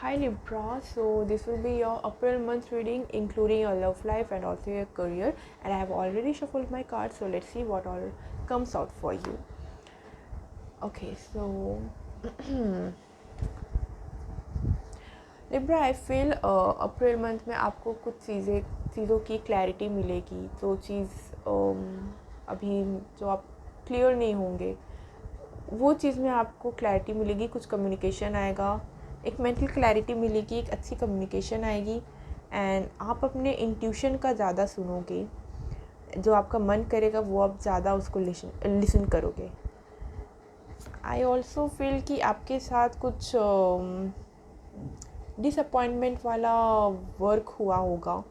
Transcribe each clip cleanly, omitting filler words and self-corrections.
Hi Libra, so this will be your April month reading including your love life and also your career, and I have already shuffled my cards, so let's see what all comes out for you. Okay, so Libra, I feel April month में आपको कुछ चीज़ों की clarity मिलेगी, जो चीज़ अभी जो आप क्लियर नहीं होंगे वो चीज़ में आपको क्लैरिटी मिलेगी, कुछ कम्युनिकेशन आएगा, एक मेंटल क्लैरिटी मिलेगी, एक अच्छी कम्युनिकेशन आएगी एंड आप अपने इंट्यूशन का ज़्यादा सुनोगे, जो आपका मन करेगा वो आप ज़्यादा उसको लिसन करोगे। आई ऑल्सो फील कि आपके साथ कुछ डिसअपॉइंटमेंट वाला वर्क हुआ होगा,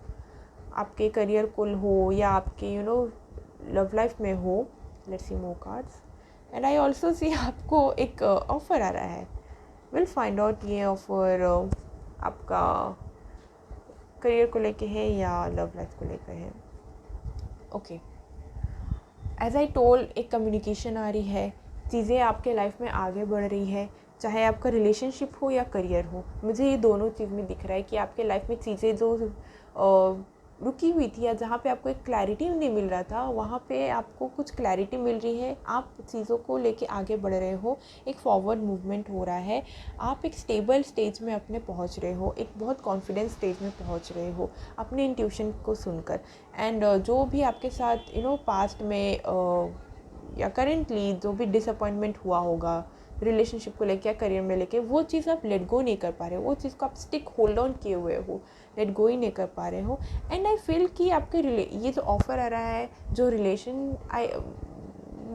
आपके करियर को हो या आपके लव लाइफ में हो। Let's see more cards and I also see आपको एक ऑफ़र आ रहा है। विल फाइंड आउट ये ऑफ़र आपका करियर को लेके है या लव लाइफ को लेकर है। ओके, एज आई टोल्ड, एक कम्युनिकेशन आ रही है, चीज़ें आपके लाइफ में आगे बढ़ रही है, चाहे आपका रिलेशनशिप हो या करियर हो। मुझे ये दोनों चीज़ में दिख रहा है कि आपके लाइफ में चीज़ें जो रुकी हुई थी या जहाँ पे आपको एक क्लैरिटी नहीं मिल रहा था, वहाँ पे आपको कुछ क्लैरिटी मिल रही है, आप चीज़ों को लेके आगे बढ़ रहे हो, एक फॉरवर्ड मूवमेंट हो रहा है, आप एक स्टेबल स्टेज में अपने पहुँच रहे हो, एक बहुत कॉन्फिडेंस स्टेज में पहुँच रहे हो अपने इंट्यूशन को सुनकर। एंड जो भी आपके साथ पास्ट में या करेंटली जो भी डिसअपॉइंटमेंट हुआ होगा रिलेशनशिप को लेके या करियर में लेके, वो चीज़ आप लेट गो नहीं कर पा रहे हो, वो चीज़ को आप स्टिक होल्ड ऑन किए हुए हो, लेट गो ही नहीं कर पा रहे हो। एंड आई फील कि आपके ये जो ऑफ़र आ रहा है, जो relation I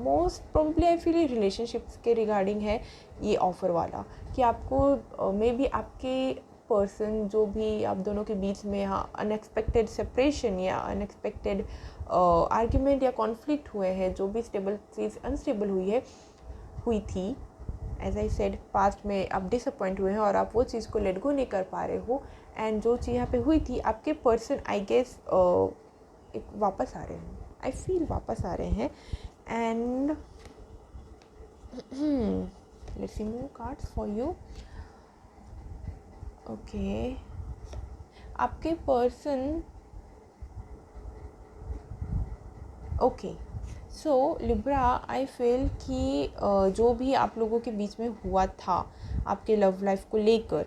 most probably I feel relationships के रिगार्डिंग है ये ऑफ़र वाला, कि आपको मे बी आपके पर्सन जो भी आप दोनों के बीच में यहाँ अनएक्सपेक्टेड सेपरेशन या अनएक्सपेक्टेड आर्ग्यूमेंट या कॉन्फ्लिक्ट हुए हैं, जो भी स्टेबल चीज़ अनस्टेबल हुई थी, एज आई सेड पास्ट में आप डिसअपॉइंट हुए हैं और आप वो चीज़ को लेट गो नहीं कर पा रहे हो। एंड जो चीज़ यहाँ पे हुई थी, आपके पर्सन आई गेस एक वापस आ रहे हैं, आई फील वापस आ रहे हैं। And let's see more cards for you. Okay, आपके person okay, so Libra, I feel कि जो भी आप लोगों के बीच में हुआ था आपके लव लाइफ को लेकर,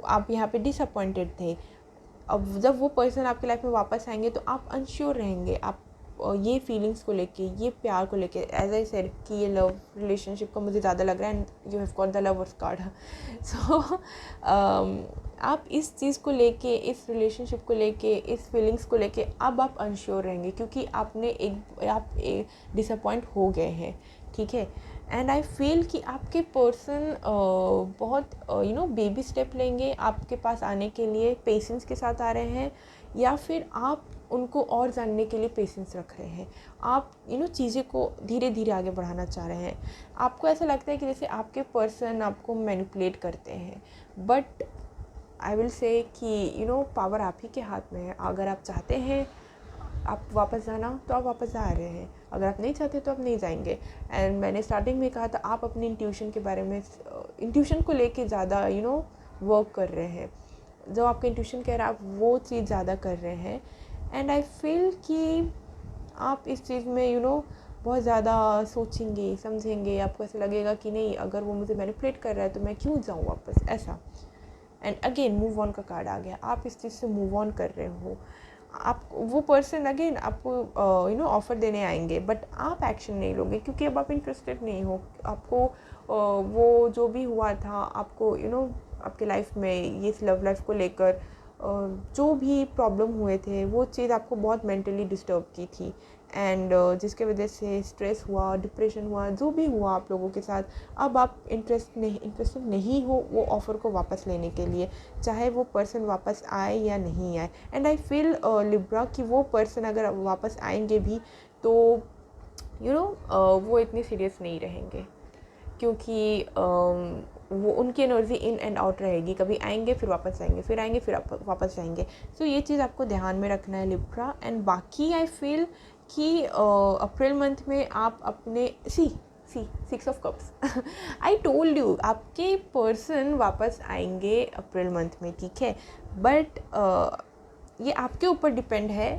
आप यहाँ पे डिसअपॉइंटेड थे। अब जब वो पर्सन आपके लाइफ में वापस आएंगे तो आप अनश्योर रहेंगे, आप ये फीलिंग्स को लेके, ये प्यार को लेके, एज आई सेड कि ये लव रिलेशनशिप का मुझे ज़्यादा लग रहा है and you have got the lovers card. So आप इस चीज़ को लेके, इस रिलेशनशिप को लेके, इस फीलिंग्स को लेके अब आप अनश्योर रहेंगे, क्योंकि आप डिसअपॉइंट हो गए हैं, ठीक है। एंड आई फील कि आपके पर्सन बहुत बेबी स्टेप लेंगे आपके पास आने के लिए, पेशेंस के साथ आ रहे हैं, या फिर आप उनको और जानने के लिए पेशेंस रख रहे हैं, आप चीज़ें को धीरे धीरे आगे बढ़ाना चाह रहे हैं। आपको ऐसा लगता है कि जैसे आपके पर्सन आपको मैनिपुलेट करते हैं, बट आई विल से कि पावर आप ही के हाथ में है। अगर आप चाहते हैं आप वापस जाना तो आप वापस जा रहे हैं, अगर आप नहीं चाहते तो आप नहीं जाएंगे। एंड मैंने स्टार्टिंग में कहा था, आप अपनी इंट्यूशन के बारे में, इंट्यूशन को लेके ज़्यादा वर्क कर रहे हैं, जो आपका इंट्यूशन कह रहा है आप वो चीज़ ज़्यादा कर रहे हैं। एंड आई फील कि आप इस चीज़ में बहुत ज़्यादा सोचेंगे, समझेंगे, आपको ऐसा लगेगा कि नहीं, अगर वो मुझे मैनिपुलेट कर रहा है तो मैं क्यों जाऊँ वापस, ऐसा। एंड अगेन मूव ऑन का कार्ड आ गया, आप इस चीज़ से मूव ऑन कर रहे हो। आप वो पर्सन अगेन आपको ऑफ़र देने आएंगे, बट आप एक्शन नहीं लोगे क्योंकि अब आप इंटरेस्टेड नहीं हो। आपको वो जो भी हुआ था, आपको आपके लाइफ में ये लव लाइफ को लेकर जो भी प्रॉब्लम हुए थे, वो चीज़ आपको बहुत मेंटली डिस्टर्ब की थी। एंड जिसके वजह से स्ट्रेस हुआ, डिप्रेशन हुआ, जो भी हुआ आप लोगों के साथ, अब आप इंटरेस्टेड नहीं हो वो ऑफ़र को वापस लेने के लिए, चाहे वो पर्सन वापस आए या नहीं आए। एंड आई फील लिब्रा कि वो पर्सन अगर वापस आएंगे भी तो वो इतने सीरियस नहीं रहेंगे, क्योंकि वो उनकी एनर्जी इन एंड आउट रहेगी, कभी आएंगे फिर वापस जाएंगे, फिर आएंगे फिर वापस जाएंगे। सो ये चीज़ आपको ध्यान में रखना है लिब्रा। एंड बाकी आई फील कि अप्रैल मंथ में आप अपने सी 6 of cups. I told you आपके पर्सन वापस आएंगे अप्रैल मंथ में, ठीक है, बट ये आपके ऊपर डिपेंड है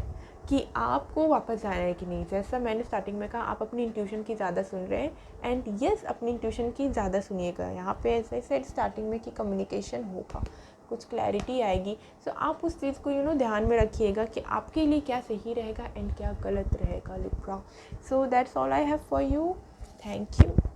कि आपको वापस जाना है कि नहीं। जैसा मैंने स्टार्टिंग में कहा, आप अपनी इंट्यूशन की ज़्यादा सुन रहे हैं, एंड यस अपनी इंट्यूशन की ज़्यादा सुनिएगा। यहाँ पे ऐसे सेड स्टार्टिंग में कि कम्युनिकेशन होगा, कुछ क्लैरिटी आएगी। सो आप उस चीज़ को ध्यान में रखिएगा कि आपके लिए क्या सही रहेगा एंड क्या गलत रहेगा Libra. So that's all I have for you. Thank you.